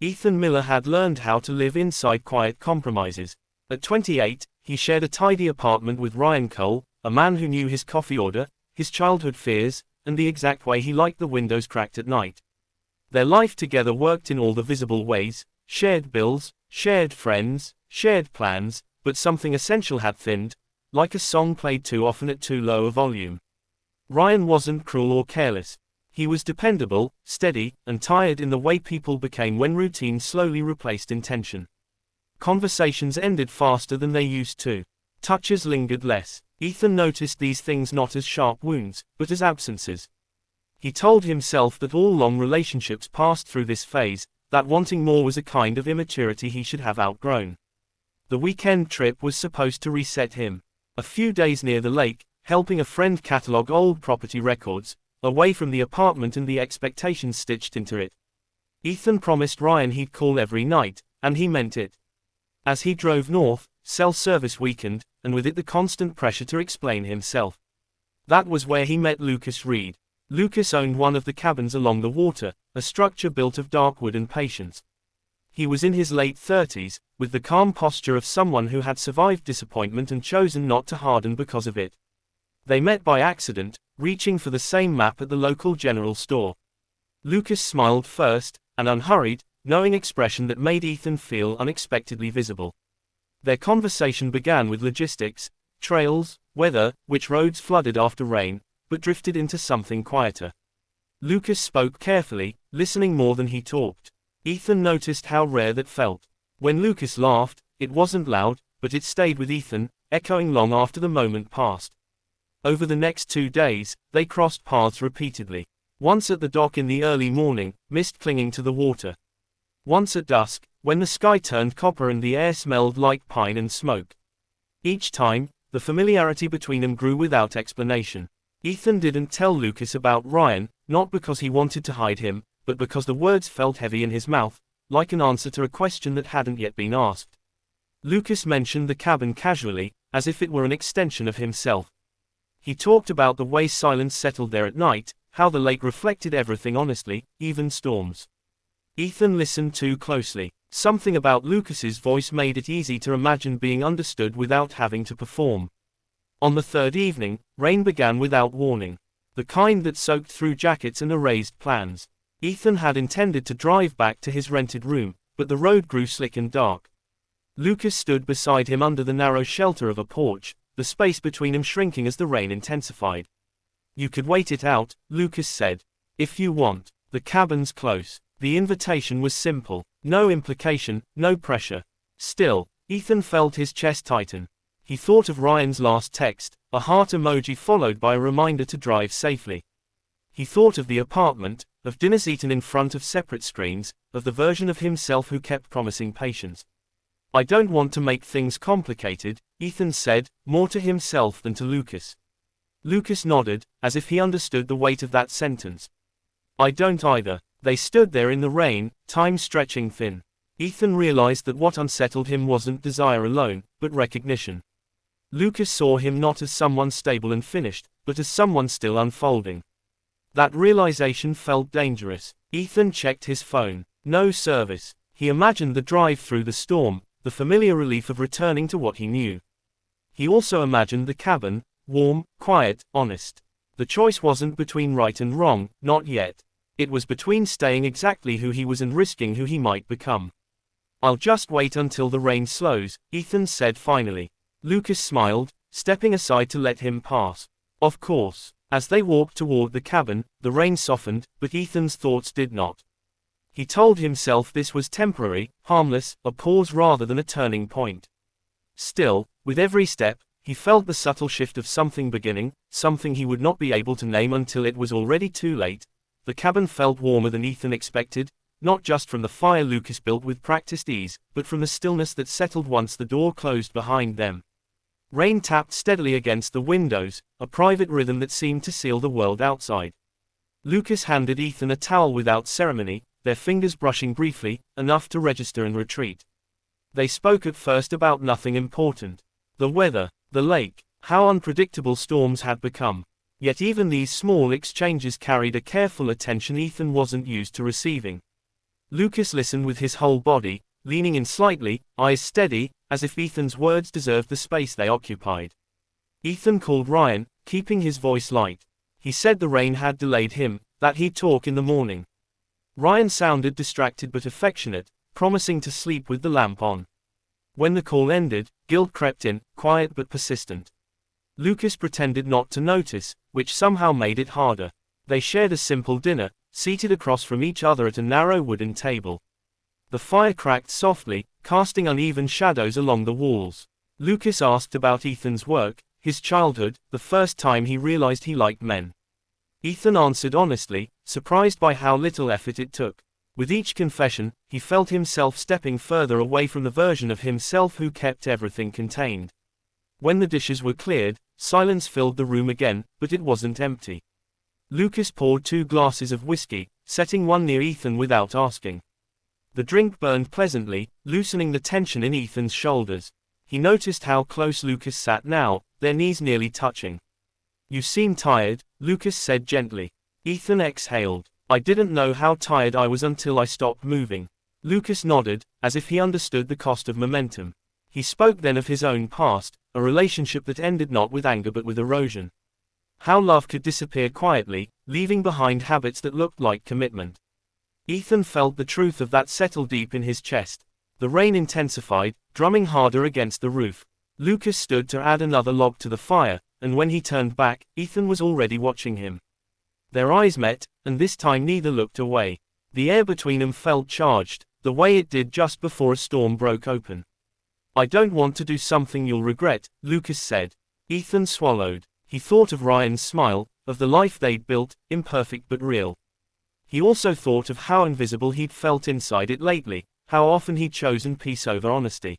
Ethan Miller had learned how to live inside quiet compromises. At 28, he shared a tidy apartment with Ryan Cole, a man who knew his coffee order, his childhood fears, and the exact way he liked the windows cracked at night. Their life together worked in all the visible ways: shared bills, shared friends, shared plans, but something essential had thinned, like a song played too often at too low a volume. Ryan wasn't cruel or careless. He was dependable, steady, and tired in the way people became when routine slowly replaced intention. Conversations ended faster than they used to. Touches lingered less. Ethan noticed these things not as sharp wounds, but as absences. He told himself that all long relationships passed through this phase, that wanting more was a kind of immaturity he should have outgrown. The weekend trip was supposed to reset him. A few days near the lake, helping a friend catalog old property records, away from the apartment and the expectations stitched into it. Ethan promised Ryan he'd call every night, and he meant it. As he drove north, cell service weakened, and with it the constant pressure to explain himself. That was where he met Lucas Reed. Lucas owned one of the cabins along the water, a structure built of dark wood and patience. He was in his late 30s, with the calm posture of someone who had survived disappointment and chosen not to harden because of it. They met by accident, reaching for the same map at the local general store. Lucas smiled first, an unhurried, knowing expression that made Ethan feel unexpectedly visible. Their conversation began with logistics, trails, weather, which roads flooded after rain, but drifted into something quieter. Lucas spoke carefully, listening more than he talked. Ethan noticed how rare that felt. When Lucas laughed, it wasn't loud, but it stayed with Ethan, echoing long after the moment passed. Over the next 2 days, they crossed paths repeatedly. Once at the dock in the early morning, mist clinging to the water. Once at dusk, when the sky turned copper and the air smelled like pine and smoke. Each time, the familiarity between them grew without explanation. Ethan didn't tell Lucas about Ryan, not because he wanted to hide him, but because the words felt heavy in his mouth, like an answer to a question that hadn't yet been asked. Lucas mentioned the cabin casually, as if it were an extension of himself. He talked about the way silence settled there at night, how the lake reflected everything honestly, even storms. Ethan listened too closely. Something about Lucas's voice made it easy to imagine being understood without having to perform. On the third evening, rain began without warning. The kind that soaked through jackets and erased plans. Ethan had intended to drive back to his rented room, but the road grew slick and dark. Lucas stood beside him under the narrow shelter of a porch, the space between them shrinking as the rain intensified. "You could wait it out," Lucas said. "If you want. The cabin's close." The invitation was simple. No implication, no pressure. Still, Ethan felt his chest tighten. He thought of Ryan's last text, a heart emoji followed by a reminder to drive safely. He thought of the apartment, of dinners eaten in front of separate screens, of the version of himself who kept promising patience. "I don't want to make things complicated," Ethan said, more to himself than to Lucas. Lucas nodded, as if he understood the weight of that sentence. "I don't either." They stood there in the rain, time stretching thin. Ethan realized that what unsettled him wasn't desire alone, but recognition. Lucas saw him not as someone stable and finished, but as someone still unfolding. That realization felt dangerous. Ethan checked his phone. No service. He imagined the drive through the storm, the familiar relief of returning to what he knew. He also imagined the cabin, warm, quiet, honest. The choice wasn't between right and wrong, not yet. It was between staying exactly who he was and risking who he might become. "I'll just wait until the rain slows," Ethan said finally. Lucas smiled, stepping aside to let him pass. Of course. As they walked toward the cabin, the rain softened, but Ethan's thoughts did not. He told himself this was temporary, harmless, a pause rather than a turning point. Still, with every step, he felt the subtle shift of something beginning, something he would not be able to name until it was already too late. The cabin felt warmer than Ethan expected, not just from the fire Lucas built with practiced ease, but from the stillness that settled once the door closed behind them. Rain tapped steadily against the windows, a private rhythm that seemed to seal the world outside. Lucas handed Ethan a towel without ceremony, their fingers brushing briefly, enough to register and retreat. They spoke at first about nothing important. The weather, the lake, how unpredictable storms had become. Yet even these small exchanges carried a careful attention Ethan wasn't used to receiving. Lucas listened with his whole body, leaning in slightly, eyes steady, as if Ethan's words deserved the space they occupied. Ethan called Ryan, keeping his voice light. He said the rain had delayed him, that he'd talk in the morning. Ryan sounded distracted but affectionate, promising to sleep with the lamp on. When the call ended, guilt crept in, quiet but persistent. Lucas pretended not to notice, which somehow made it harder. They shared a simple dinner, seated across from each other at a narrow wooden table. The fire cracked softly, casting uneven shadows along the walls. Lucas asked about Ethan's work, his childhood, the first time he realized he liked men. Ethan answered honestly, surprised by how little effort it took. With each confession, he felt himself stepping further away from the version of himself who kept everything contained. When the dishes were cleared, silence filled the room again, but it wasn't empty. Lucas poured 2 glasses of whiskey, setting one near Ethan without asking. The drink burned pleasantly, loosening the tension in Ethan's shoulders. He noticed how close Lucas sat now, their knees nearly touching. "You seem tired," Lucas said gently. Ethan exhaled. "I didn't know how tired I was until I stopped moving." Lucas nodded, as if he understood the cost of momentum. He spoke then of his own past, a relationship that ended not with anger but with erosion. How love could disappear quietly, leaving behind habits that looked like commitment. Ethan felt the truth of that settle deep in his chest. The rain intensified, drumming harder against the roof. Lucas stood to add another log to the fire, and when he turned back, Ethan was already watching him. Their eyes met, and this time neither looked away. The air between them felt charged, the way it did just before a storm broke open. "I don't want to do something you'll regret," Lucas said. Ethan swallowed. He thought of Ryan's smile, of the life they'd built, imperfect but real. He also thought of how invisible he'd felt inside it lately, how often he'd chosen peace over honesty.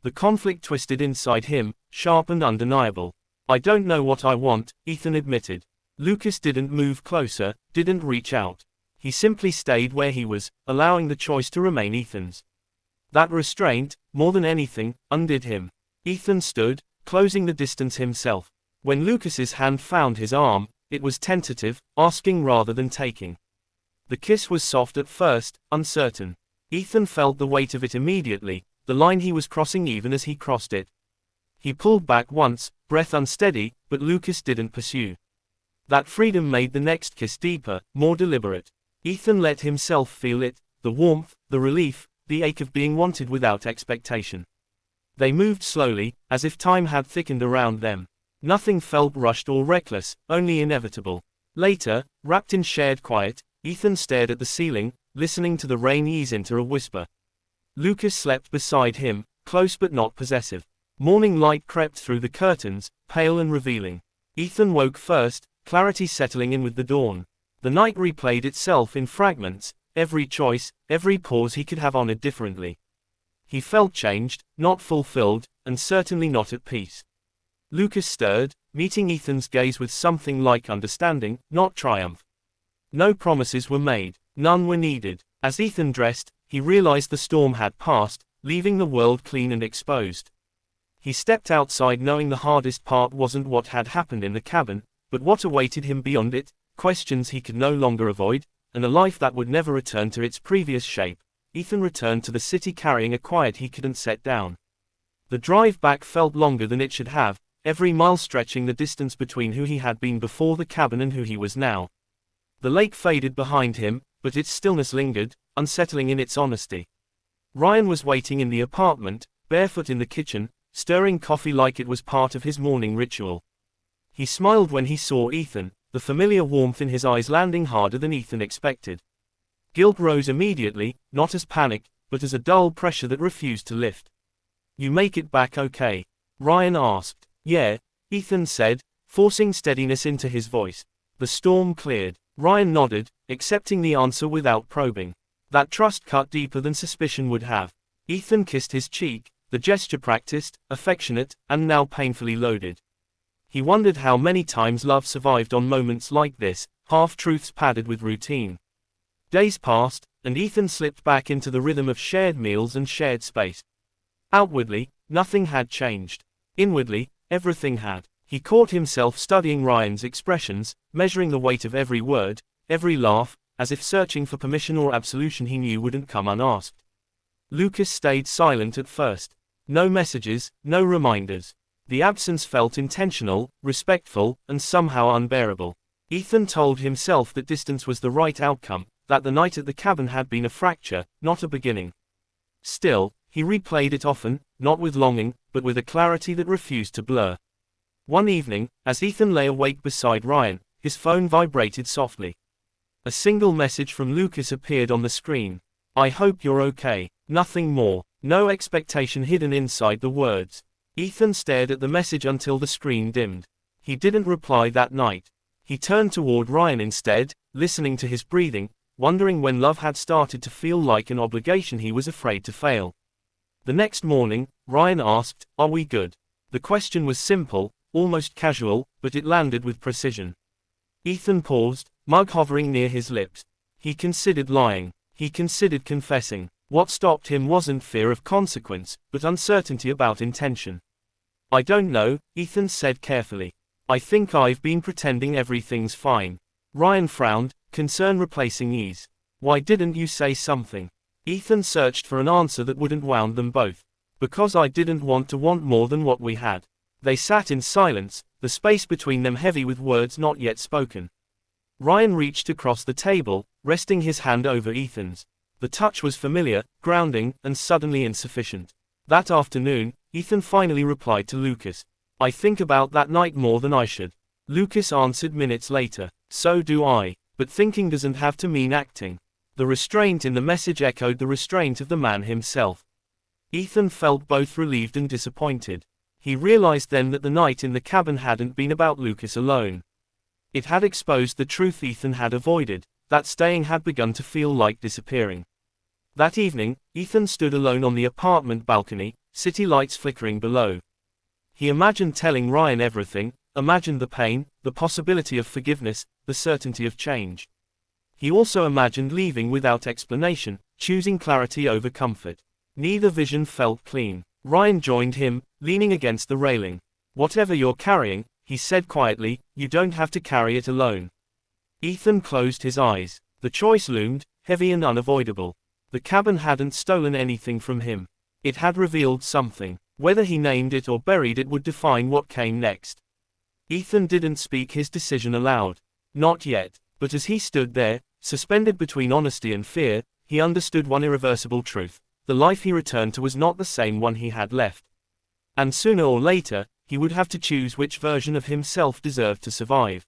The conflict twisted inside him, sharp and undeniable. "I don't know what I want," Ethan admitted. Lucas didn't move closer, didn't reach out. He simply stayed where he was, allowing the choice to remain Ethan's. That restraint, more than anything, undid him. Ethan stood, closing the distance himself. When Lucas's hand found his arm, it was tentative, asking rather than taking. The kiss was soft at first, uncertain. Ethan felt the weight of it immediately, the line he was crossing even as he crossed it. He pulled back once, breath unsteady, but Lucas didn't pursue. That freedom made the next kiss deeper, more deliberate. Ethan let himself feel it, the warmth, the relief, the ache of being wanted without expectation. They moved slowly, as if time had thickened around them. Nothing felt rushed or reckless, only inevitable. Later, wrapped in shared quiet, Ethan stared at the ceiling, listening to the rain ease into a whisper. Lucas slept beside him, close but not possessive. Morning light crept through the curtains, pale and revealing. Ethan woke first, clarity settling in with the dawn. The night replayed itself in fragments, every choice, every pause he could have honored differently. He felt changed, not fulfilled, and certainly not at peace. Lucas stirred, meeting Ethan's gaze with something like understanding, not triumph. No promises were made, none were needed. As Ethan dressed, he realized the storm had passed, leaving the world clean and exposed. He stepped outside knowing the hardest part wasn't what had happened in the cabin, but what awaited him beyond it, questions he could no longer avoid, and a life that would never return to its previous shape. Ethan returned to the city carrying a quiet he couldn't set down. The drive back felt longer than it should have, every mile stretching the distance between who he had been before the cabin and who he was now. The lake faded behind him, but its stillness lingered, unsettling in its honesty. Ryan was waiting in the apartment, barefoot in the kitchen, stirring coffee like it was part of his morning ritual. He smiled when he saw Ethan, the familiar warmth in his eyes landing harder than Ethan expected. Guilt rose immediately, not as panic, but as a dull pressure that refused to lift. "You make it back okay?" Ryan asked. "Yeah," Ethan said, forcing steadiness into his voice. The storm cleared. Ryan nodded, accepting the answer without probing. That trust cut deeper than suspicion would have. Ethan kissed his cheek, the gesture practiced, affectionate, and now painfully loaded. He wondered how many times love survived on moments like this, half-truths padded with routine. Days passed, and Ethan slipped back into the rhythm of shared meals and shared space. Outwardly, nothing had changed. Inwardly, everything had. He caught himself studying Ryan's expressions, measuring the weight of every word, every laugh, as if searching for permission or absolution he knew wouldn't come unasked. Lucas stayed silent at first. No messages, no reminders. The absence felt intentional, respectful, and somehow unbearable. Ethan told himself that distance was the right outcome, that the night at the cabin had been a fracture, not a beginning. Still, he replayed it often, not with longing, but with a clarity that refused to blur. One evening, as Ethan lay awake beside Ryan, his phone vibrated softly. A single message from Lucas appeared on the screen. "I hope you're okay." Nothing more. No expectation hidden inside the words. Ethan stared at the message until the screen dimmed. He didn't reply that night. He turned toward Ryan instead, listening to his breathing, wondering when love had started to feel like an obligation he was afraid to fail. The next morning, Ryan asked, "Are we good?" The question was simple, almost casual, but it landed with precision. Ethan paused, mug hovering near his lips. He considered lying. He considered confessing. What stopped him wasn't fear of consequence, but uncertainty about intention. "I don't know," Ethan said carefully. "I think I've been pretending everything's fine." Ryan frowned, concern replacing ease. "Why didn't you say something?" Ethan searched for an answer that wouldn't wound them both. "Because I didn't want to want more than what we had." They sat in silence, the space between them heavy with words not yet spoken. Ryan reached across the table, resting his hand over Ethan's. The touch was familiar, grounding, and suddenly insufficient. That afternoon, Ethan finally replied to Lucas. "I think about that night more than I should." Lucas answered minutes later. "So do I. But thinking doesn't have to mean acting." The restraint in the message echoed the restraint of the man himself. Ethan felt both relieved and disappointed. He realized then that the night in the cabin hadn't been about Lucas alone. It had exposed the truth Ethan had avoided, that staying had begun to feel like disappearing. That evening, Ethan stood alone on the apartment balcony, city lights flickering below. He imagined telling Ryan everything, imagined the pain, the possibility of forgiveness, the certainty of change. He also imagined leaving without explanation, choosing clarity over comfort. Neither vision felt clean. Ryan joined him, leaning against the railing. "Whatever you're carrying," he said quietly, "you don't have to carry it alone." Ethan closed his eyes. The choice loomed, heavy and unavoidable. The cabin hadn't stolen anything from him. It had revealed something. Whether he named it or buried it would define what came next. Ethan didn't speak his decision aloud. Not yet. But as he stood there, suspended between honesty and fear, he understood one irreversible truth. The life he returned to was not the same one he had left. And sooner or later, he would have to choose which version of himself deserved to survive.